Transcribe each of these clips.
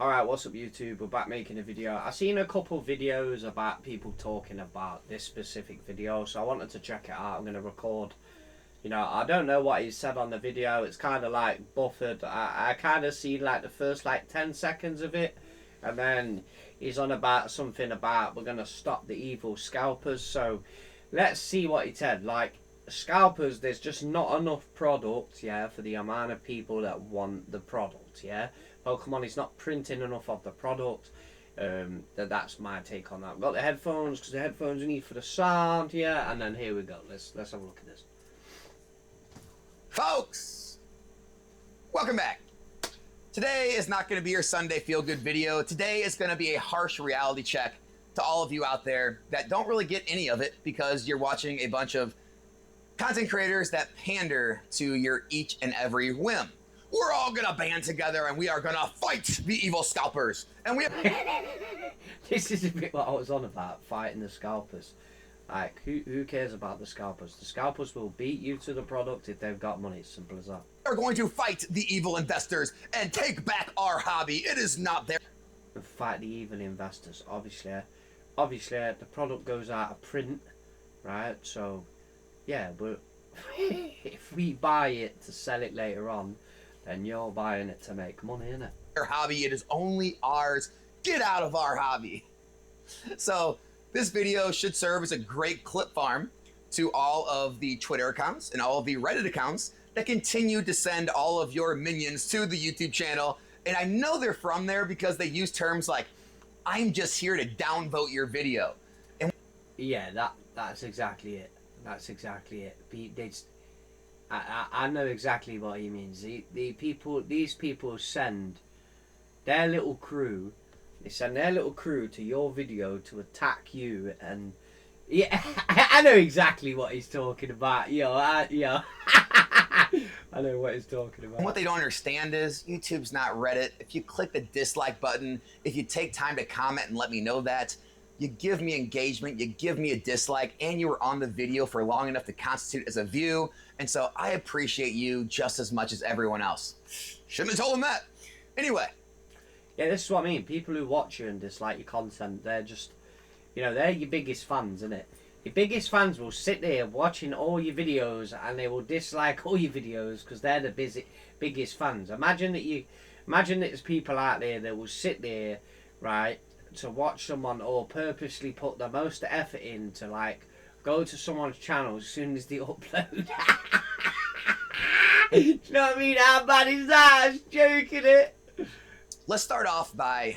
Alright, what's up YouTube? We're back making a video. I've seen a couple videos about people talking about this specific video, so I wanted to check it out. I'm going to record. You know, I don't know what he said on the video. It's kind of like buffered. I kind of seen like the first like 10 seconds of it, and then he's on about something about we're going to stop the evil scalpers. So let's see what he said. Like, scalpers, there's just not enough product, yeah, for the amount of people that want the product, yeah. Pokemon is not printing enough of the product. That's my take on that. I've got the headphones because the headphones you need for the sound, yeah. And then here we go. Let's have a look at this. Folks, welcome back. Today is not going to be your Sunday feel-good video. Today is going to be a harsh reality check to all of you out there that don't really get any of it because you're watching a bunch of content creators that pander to your each and every whim. We're all going to band together and we are going to fight the evil scalpers. And we This is a bit what I was on about, fighting the scalpers. Like, who cares about the scalpers? The scalpers will beat you to the product if they've got money. It's simple as that. are going to fight the evil investors and take back our hobby. It is not there. And fight the evil investors. Obviously, the product goes out of print, right? So, yeah, but if we buy it to sell it later on, then you're buying it to make money, innit? Our hobby, it is only ours. Get out of our hobby. So this video should serve as a great clip farm to all of the Twitter accounts and all of the Reddit accounts that continue to send all of your minions to the YouTube channel. And I know they're from there because they use terms like, I'm just here to downvote your video. And yeah, that's exactly it. That's exactly it. I know exactly what he means. These people send their little crew. They send their little crew to your video to attack you, and yeah, I know exactly what he's talking about. I know what he's talking about. And what they don't understand is YouTube's not Reddit. If you click the dislike button, if you take time to comment and let me know that, you give me engagement, you give me a dislike, and you were on the video for long enough to constitute as a view. And so I appreciate you just as much as everyone else. Shouldn't have told them that. Anyway. Yeah, this is what I mean. People who watch you and dislike your content, they're just, they're your biggest fans, innit? Your biggest fans will sit there watching all your videos and they will dislike all your videos because they're the biggest fans. Imagine that there's people out there that will sit there, right, to watch someone or purposely put the most effort in to, like, go to someone's channel as soon as they upload. You know what I mean? How bad is that? I was joking it. Let's start off by,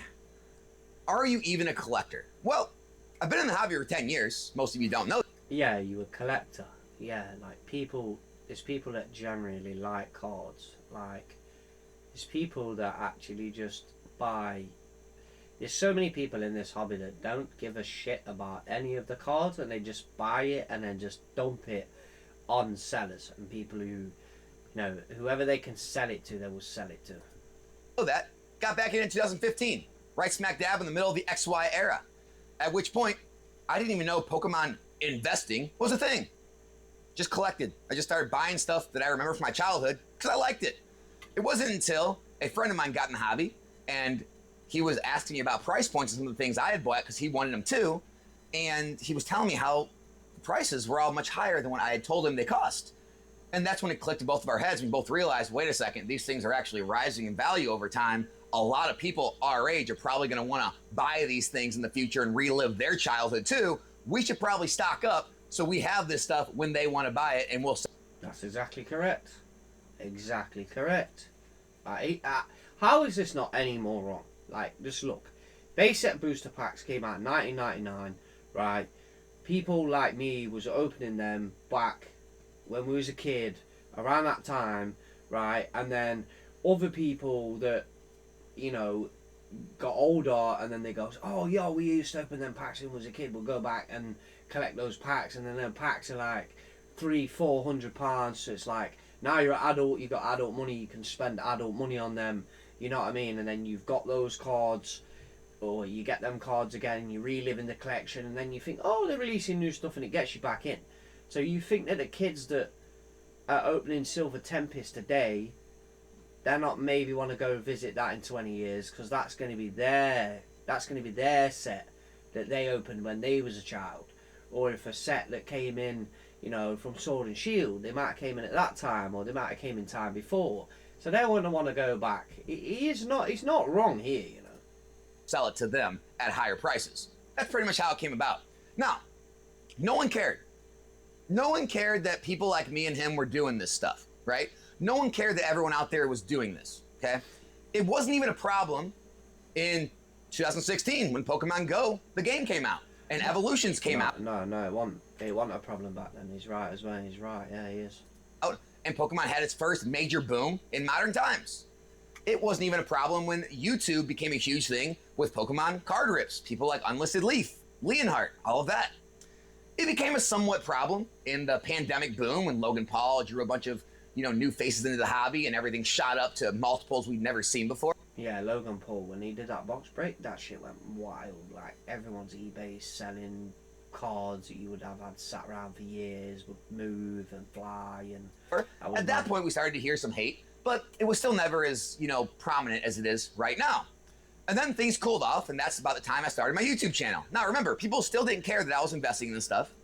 are you even a collector? Well, I've been in the hobby for 10 years. Most of you don't know. Yeah, you a collector. Yeah, like there's people that generally like cards. Like, there's people that actually just buy. There's so many people in this hobby that don't give a shit about any of the cards and they just buy it and then just dump it on sellers and people who, whoever they can sell it to, they will sell it to. That got back in 2015, right smack dab in the middle of the XY era. At which point, I didn't even know Pokemon investing was a thing. Just collected. I just started buying stuff that I remember from my childhood because I liked it. It wasn't until a friend of mine got in the hobby and he was asking me about price points and some of the things I had bought because he wanted them too. And he was telling me how the prices were all much higher than what I had told him they cost. And that's when it clicked in both of our heads. We both realized, wait a second, these things are actually rising in value over time. A lot of people our age are probably going to want to buy these things in the future and relive their childhood too. We should probably stock up so we have this stuff when they want to buy it, and we'll. That's exactly correct. Exactly correct. How is this not any more wrong? Like, just look. Base set booster packs came out in 1999, right? People like me was opening them back when we was a kid, around that time, right? And then other people that, got older and then they go, oh, yeah, we used to open them packs when we was a kid. We'll go back and collect those packs. And then them packs are like £300-400. So it's like, now you're an adult, you got adult money, you can spend adult money on them. You know what I mean? And then you've got those cards, or you get them cards again, and you relive in the collection, and then you think, oh, they're releasing new stuff, and it gets you back in. So you think that the kids that are opening Silver Tempest today they're not maybe want to go visit that in 20 years because that's going to be their set that they opened when they was a child. Or if a set that came in, you know, from Sword and Shield, they might have came in at that time, or they might have came in time before. So they wouldn't want to go back. He's not wrong here, you know. Sell it to them at higher prices. That's pretty much how it came about. Now, no one cared. No one cared that people like me and him were doing this stuff, right? No one cared that everyone out there was doing this, okay? It wasn't even a problem in 2016 when Pokemon Go, the game, came out and Evolutions came out. No, it wasn't a problem back then. He's right as well. He's right. Yeah, he is. Oh, and Pokemon had its first major boom in modern times. It wasn't even a problem when YouTube became a huge thing with Pokemon card rips. People like Unlisted Leaf, Leonhardt, all of that. It became a somewhat problem in the pandemic boom when Logan Paul drew a bunch of, you know, new faces into the hobby and everything shot up to multiples we'd never seen before. Yeah, Logan Paul, when he did that box break, that shit went wild. Like, everyone's eBay selling cards that you would have had sat around for years, would move and fly. And at that point, we started to hear some hate, but it was still never as, you know, prominent as it is right now. And then things cooled off, and that's about the time I started my YouTube channel. Now, remember, people still didn't care that I was investing in this stuff.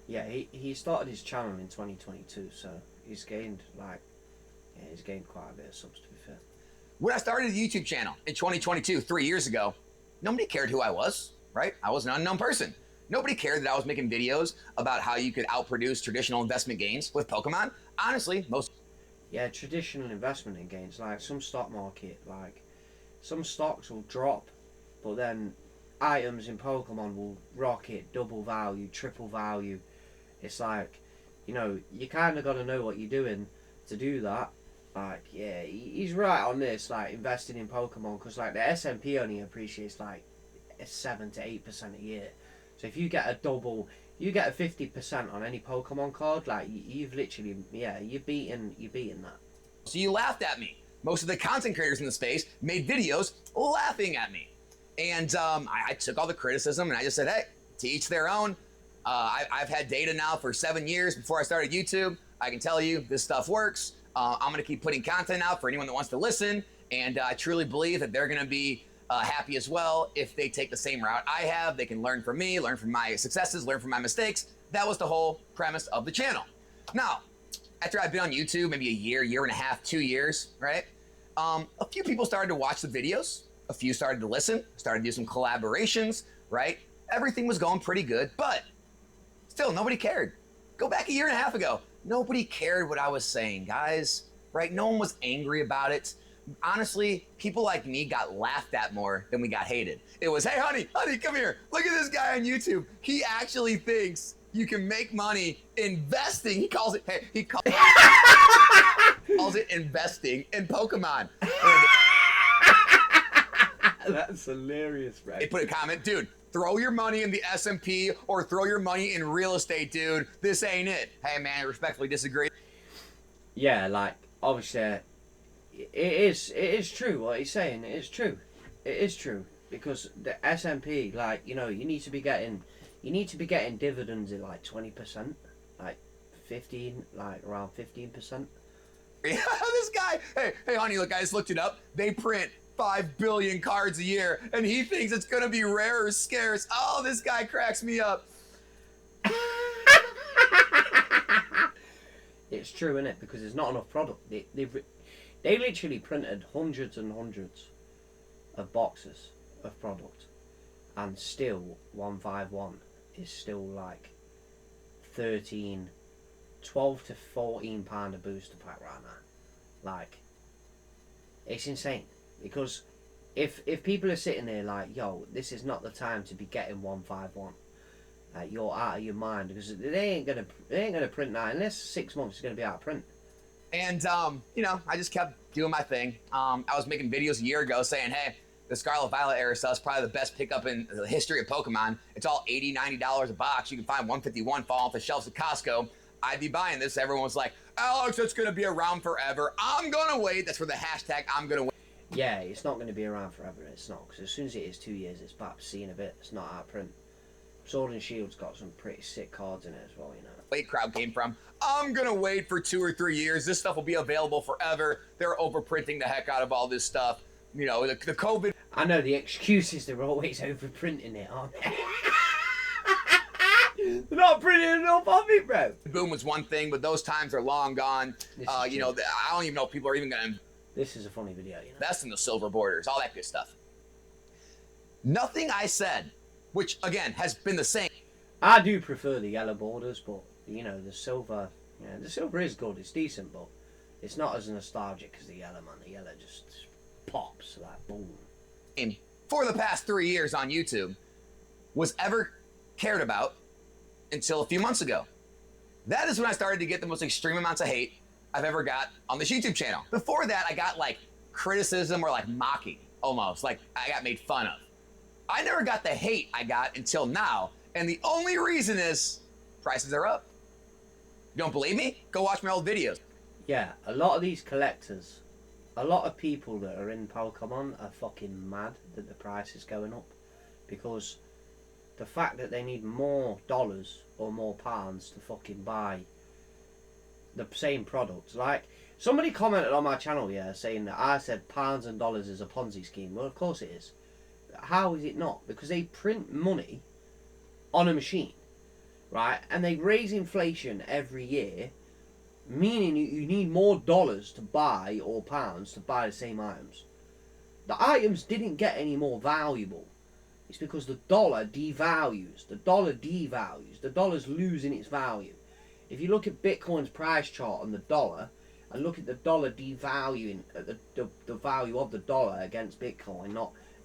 Yeah, he started his channel in 2022, so he's gained, like, yeah, he's gained quite a bit of subs, to be fair. When I started the YouTube channel in 2022, 3 years ago, nobody cared who I was, right? I was an unknown person. Nobody cared that I was making videos about how you could outproduce traditional investment gains with Pokemon. Honestly, most... Yeah, traditional investment in gains, like some stock market, like some stocks will drop, but then items in Pokemon will rocket, double value, triple value. It's like, you know, you kind of got to know what you're doing to do that. Like, yeah, he's right on this, like, investing in Pokemon, because, like, the S&P only appreciates, like, 7 to 8% a year. So if you get a 50% on any Pokemon card, like, you've literally, yeah, you're beating that. So you laughed at me. Most of the content creators in the space made videos laughing at me. And I took all the criticism, and I just said, hey, to each their own. I've had data now for 7 years before I started YouTube. I can tell you this stuff works. I'm going to keep putting content out for anyone that wants to listen, and I truly believe that they're going to be happy as well if they take the same route I have. They can learn from me, learn from my successes, learn from my mistakes. That was the whole premise of the channel. Now, after I've been on YouTube, maybe a year, year and a half, 2 years, right? A few people started to watch the videos. A few started to listen, started to do some collaborations, right? Everything was going pretty good, but still, nobody cared. Go back a year and a half ago. Nobody cared what I was saying, guys, right? No one was angry about it. Honestly, people like me got laughed at more than we got hated. It was, hey, honey, come here. Look at this guy on YouTube. He actually thinks you can make money investing. He calls it investing in Pokemon. That's hilarious, right? They put a comment, dude, throw your money in the S&P or throw your money in real estate, dude. This ain't it. Hey, man, I respectfully disagree. Yeah, like, obviously, it is true what he's saying. It is true. It is true. Because the S&P, like, you know, you need to be getting dividends at, like, 20%. Like, 15, like, around 15%. Yeah, this guy, hey, honey, look, I just looked it up. They print 5 billion cards a year, and he thinks it's gonna be rare or scarce. Oh, this guy cracks me up. It's true, isn't it? Because there's not enough product. They literally printed hundreds and hundreds of boxes of product, and still 151 is still like 12 to 14 pound a booster pack right now. Like, it's insane. Because if people are sitting there like, yo, this is not the time to be getting 151, you're out of your mind, because they ain't gonna print that unless 6 months is gonna be out of print. And you know, I just kept doing my thing. I was making videos a year ago saying, hey, the Scarlet Violet era stuff is probably the best pickup in the history of Pokemon. It's all $80, $90 a box. You can find 151 fall off the shelves at Costco. I'd be buying this. Everyone was like, Alex, it's gonna be around forever. I'm gonna wait. That's for the hashtag I'm gonna wait. Yeah, it's not going to be around forever. It's not, because as soon as it is 2 years, it's back to seeing a bit. It's not out of print. Sword and Shield's got some pretty sick cards in it as well, you know. Weight crowd came from. I'm gonna wait for 2 or 3 years. This stuff will be available forever. They're overprinting the heck out of all this stuff. You know, the COVID I know the excuses, they're always overprinting it, aren't they? They're not printing enough of it, bro. boom was one thing, but those times are long gone. You know, I don't even know if people are even gonna This is a funny video, you know. invest in the silver borders, all that good stuff. Nothing I said, which again has been the same. I do prefer the yellow borders, but you know the silver. Yeah, the silver is good. It's decent, but it's not as nostalgic as the yellow, man. The yellow just pops like boom. For the past 3 years on YouTube was ever cared about until a few months ago. That is when I started to get the most extreme amounts of hate I've ever got on this YouTube channel. Before that, I got like criticism or like mocking almost, like I got made fun of. I never got the hate I got until now, and the only reason is prices are up. You don't believe me? Go watch my old videos. Yeah, a lot of these collectors, a lot of people that are in Pokemon are fucking mad that the price is going up, because the fact that they need more dollars or more pounds to fucking buy the same products. Like, somebody commented on my channel, yeah, saying that I said pounds and dollars is a Ponzi scheme. Well, of course it is. How is it not? Because they print money on a machine, right? And they raise inflation every year, meaning you need more dollars to buy, or pounds to buy the same items. The items didn't get any more valuable. It's because the dollar devalues. The dollar devalues. The dollar's losing its value. If you look at Bitcoin's price chart on the dollar, and look at the dollar devaluing, the value of the dollar against Bitcoin,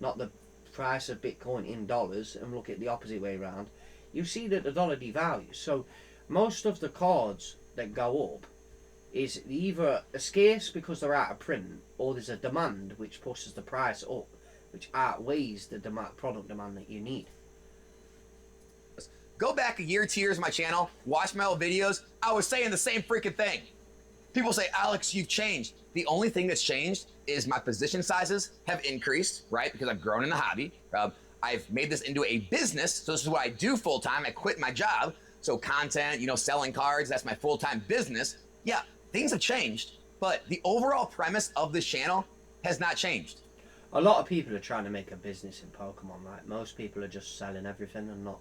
not the price of Bitcoin in dollars, and look at the opposite way around, you see that the dollar devalues. So most of the cards that go up is either scarce because they're out of print, or there's a demand which pushes the price up, which outweighs the product demand that you need. Go back a year, 2 years on my channel, watch my old videos. I was saying the same freaking thing. People say, Alex, you've changed. The only thing that's changed is my position sizes have increased, right? Because I've grown in the hobby. I've made this into a business. So this is what I do full time. I quit my job. So content, you know, selling cards, that's my full-time business. Yeah, things have changed, but the overall premise of this channel has not changed. A lot of people are trying to make a business in Pokemon. Like, most people are just selling everything and not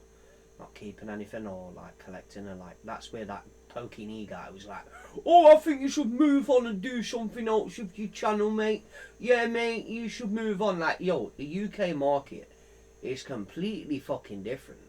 keeping anything, or like collecting, and like that's where that Pokini guy was like, oh, I think you should move on and do something else with your channel, mate. Yeah, mate, you should move on. Like, yo, the UK market is completely fucking different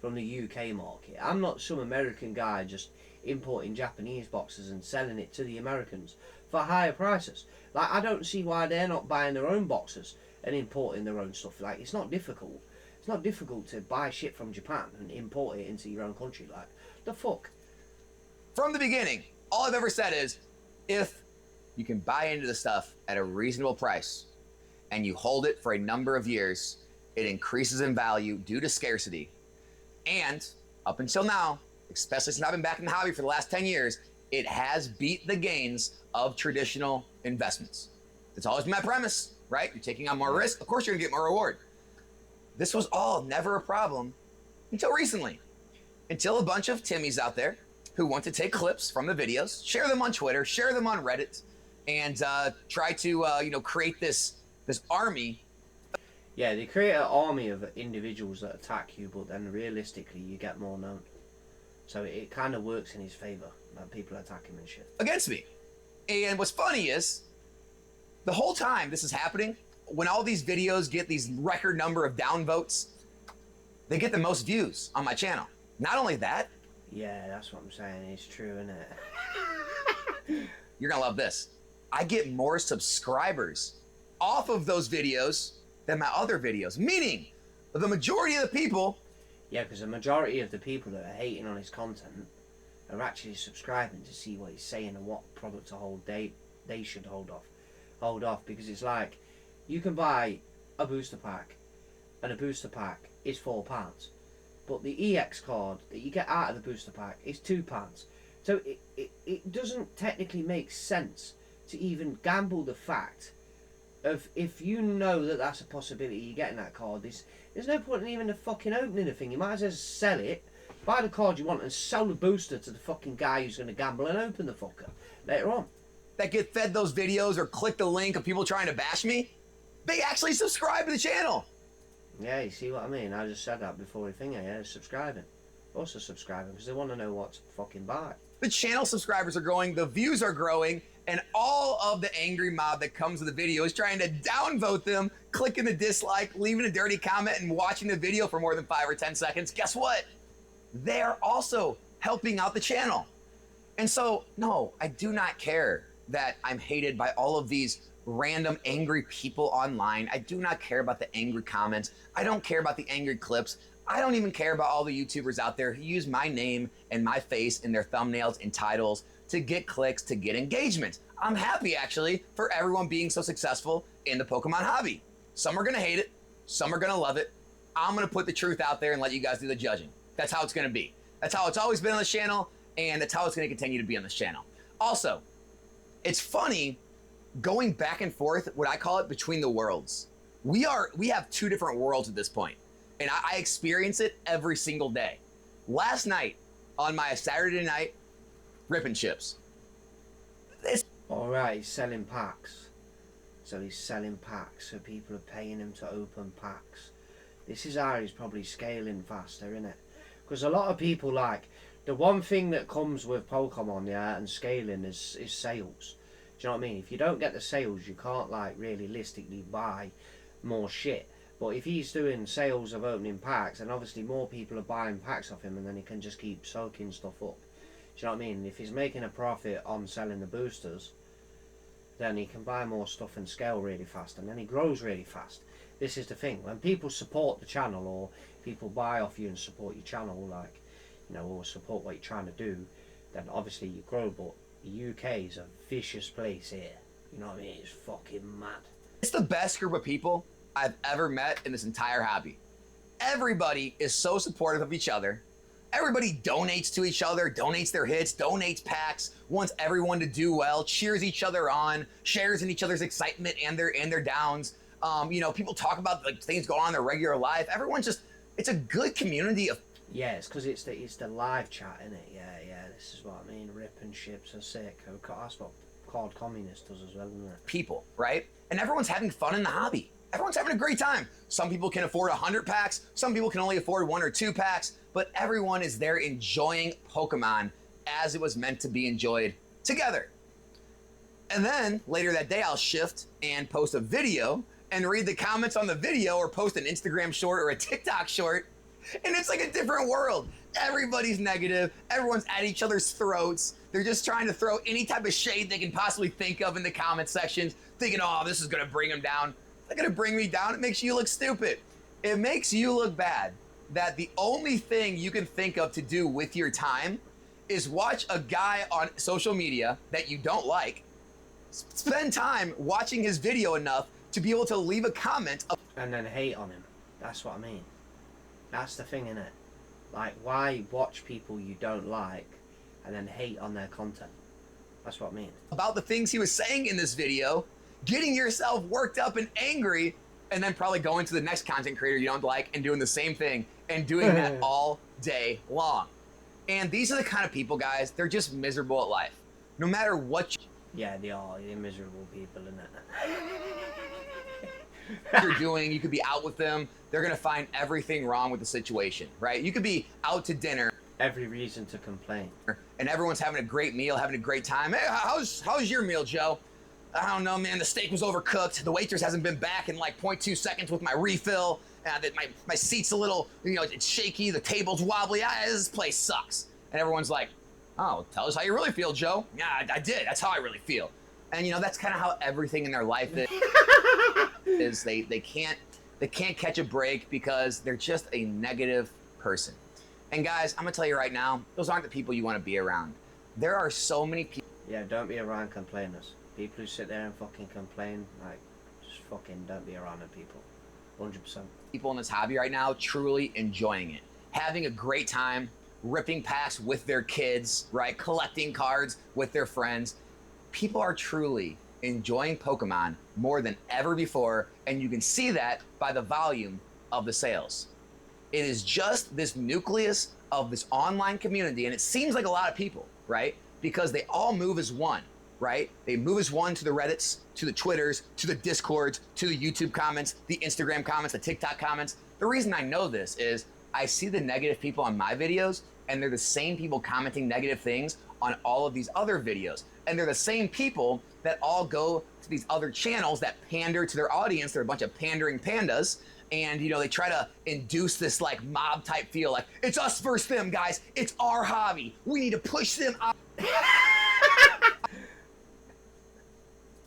from the UK market. I'm not some American guy just importing Japanese boxes and selling it to the Americans for higher prices. Like, I don't see why they're not buying their own boxes and importing their own stuff. Like, it's not difficult. It's not difficult to buy shit from Japan and import it into your own country. Like, the fuck? From the beginning, all I've ever said is, if you can buy into the stuff at a reasonable price and you hold it for a number of years, it increases in value due to scarcity. And up until now, especially since I've been back in the hobby for the last 10 years, it has beat the gains of traditional investments. That's always been my premise, right? You're taking on more risk, of course you're gonna get more reward. This was all never a problem until recently. Until a bunch of Timmies out there who want to take clips from the videos, share them on Twitter, share them on Reddit, and try to create this army. Yeah, they create an army of individuals that attack you, but then realistically you get more known. So it kind of works in his favour, that people attack him and shit. Against me. And what's funny is, the whole time this is happening, when all these videos get these record number of downvotes, they get the most views on my channel. Not only that. Yeah, that's what I'm saying. It's true, isn't it? You're gonna love this. I get more subscribers off of those videos than my other videos. Meaning, the majority of the people. Yeah, because the majority of the people that are hating on his content are actually subscribing to see what he's saying and what product to hold they should hold off. Because it's like, you can buy a booster pack, and a booster pack is £4, but the EX card that you get out of the booster pack is £2. So it doesn't technically make sense to even gamble the fact of, if you know that that's a possibility, you're getting that card. There's no point in even fucking opening the thing. You might as well sell it, Buy the card you want and sell the booster to the fucking guy who's going to gamble and open the fucker later on. That get fed those videos or click the link of people trying to bash me, they actually subscribe to the channel. Yeah, you see what I mean? I just said that before we think, yeah, subscribing. Also subscribing because they want to know what to fucking buy. The channel subscribers are growing, the views are growing, and all of the angry mob that comes to the video is trying to downvote them, clicking the dislike, leaving a dirty comment, and watching the video for more than 5 or 10 seconds. Guess what? They're also helping out the channel. And so, no, I do not care that I'm hated by all of these random angry people online. I do not care about the angry comments. I don't care about the angry clips. I don't even care about all the YouTubers out there who use my name and my face in their thumbnails and titles to get clicks, to get engagement. I'm happy, actually, for everyone being so successful in the Pokemon hobby. Some are gonna hate it, some are gonna love it. I'm gonna put the truth out there and let you guys do the judging. That's how it's gonna be. That's how it's always been on this channel, and that's how it's gonna continue to be on this channel. Also, it's funny going back and forth, what I call it, between the worlds. We have 2 different worlds at this point, and I experience it every single day. Last night, on my Saturday night, ripping chips. Alright, he's selling packs. So he's selling packs, so people are paying him to open packs. This is how he's probably scaling faster, isn't it? Because a lot of people, like, the one thing that comes with Pokemon, yeah, and scaling is sales. Do you know what I mean? If you don't get the sales, you can't, like, realistically buy more shit. But if he's doing sales of opening packs, and obviously more people are buying packs off him, and then he can just keep soaking stuff up. Do you know what I mean? If he's making a profit on selling the boosters, then he can buy more stuff and scale really fast, and then he grows really fast. This is the thing. When people support the channel, or people buy off you and support your channel, like, you know, or support what you're trying to do, then obviously you grow. But the UK is a vicious place here. You know what I mean? It's fucking mad. It's the best group of people I've ever met in this entire hobby. Everybody is so supportive of each other. Everybody donates to each other, donates their hits, donates packs, wants everyone to do well, cheers each other on, shares in each other's excitement and their downs. You know, people talk about, like, things going on in their regular life. Everyone's just, it's a good community of. Yeah, it's because it's the live chat, isn't it? Yeah, this is what I mean. Ripping ships are sick. That's what Called Communist does as well, isn't it? People, right? And everyone's having fun in the hobby. Everyone's having a great time. Some people can afford 100 packs. Some people can only afford 1 or 2 packs. But everyone is there enjoying Pokemon as it was meant to be enjoyed together. And then later that day, I'll shift and post a video and read the comments on the video, or post an Instagram short or a TikTok short. And it's like a different world. Everybody's negative. Everyone's at each other's throats. They're just trying to throw any type of shade they can possibly think of in the comment sections, thinking, oh, this is going to bring them down. It's not going to bring me down. It makes you look stupid. It makes you look bad that the only thing you can think of to do with your time is watch a guy on social media that you don't like, spend time watching his video enough to be able to leave a comment. And then hate on him. That's what I mean. That's the thing, innit? Like, why watch people you don't like and then hate on their content? That's what I mean. About the things he was saying in this video, getting yourself worked up and angry, and then probably going to the next content creator you don't like and doing the same thing and doing that all day long. And these are the kind of people, guys, they're just miserable at life. No matter what Yeah, they are. They're miserable people, innit? you're doing, you could be out with them, they're gonna find everything wrong with the situation, right? You could be out to dinner. Every reason to complain. And everyone's having a great meal, having a great time. Hey, how's your meal, Joe? I don't know, man, the steak was overcooked. The waitress hasn't been back in like 0.2 seconds with my refill. My seat's a little, you know, it's shaky, the table's wobbly. This place sucks. And everyone's like, oh, tell us how you really feel, Joe. Yeah, I did. That's how I really feel. And, you know, that's kind of how everything in their life is. They can't catch a break because they're just a negative person. And guys, I'm gonna tell you right now, those aren't the people you want to be around. There are so many people. Yeah, don't be around complainers. People who sit there and fucking complain, like, just fucking don't be around them people. 100%. People in this hobby right now truly enjoying it, having a great time, ripping packs with their kids, right? Collecting cards with their friends. People are truly enjoying Pokemon more than ever before, and you can see that by the volume of the sales. It is just this nucleus of this online community, and it seems like a lot of people, right? Because they all move as one, right? They move as one to the Reddits, to the Twitters, to the Discords, to the YouTube comments, the Instagram comments, the TikTok comments. The reason I know this is I see the negative people on my videos, and they're the same people commenting negative things on all of these other videos. And they're the same people that all go to these other channels that pander to their audience. They're a bunch of pandering pandas. And, they try to induce this like mob type feel, like, it's us versus them, guys. It's our hobby. We need to push them out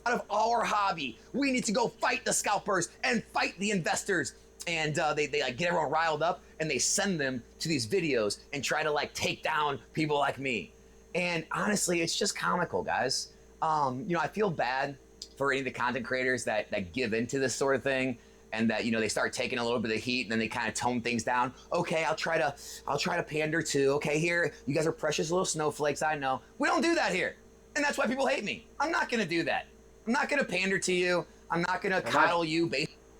of our hobby. We need to go fight the scalpers and fight the investors. And they like get everyone riled up, and they send them to these videos and try to like take down people like me. And honestly, it's just comical, guys. I feel bad for any of the content creators that give into this sort of thing, and that they start taking a little bit of heat, and then they kind of tone things down. Okay, I'll try to pander too. Okay, here, you guys are precious little snowflakes. I know. We don't do that here, and that's why people hate me. I'm not gonna do that. I'm not gonna pander to you. I'm not gonna coddle you.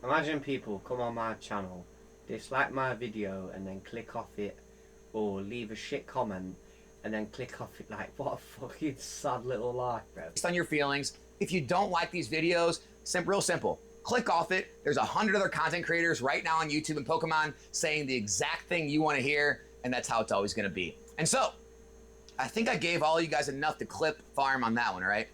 Imagine people come on my channel, dislike my video, and then click off it, or leave a shit comment, and then click off it. Like, what a fucking sad little life, bro. Based on your feelings. If you don't like these videos, real simple. Click off it. There's 100 other content creators right now on YouTube and Pokemon saying the exact thing you want to hear, and that's how it's always going to be. And so, I think I gave all you guys enough to clip farm on that one, right?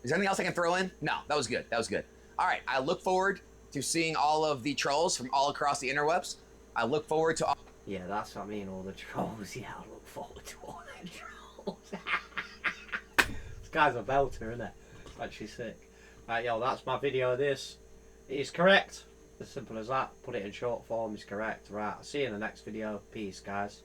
Is there anything else I can throw in? No, that was good. That was good. All right, I look forward to seeing all of the trolls from all across the interwebs. I look forward to all... Yeah, that's what I mean, all the trolls. Yeah, I look forward to all the trolls. This guy's a belter, isn't it? Actually sick. Right, yo, that's my video of this. It is correct. As simple as that. Put it in short form, is correct. Right, I'll see you in the next video. Peace, guys.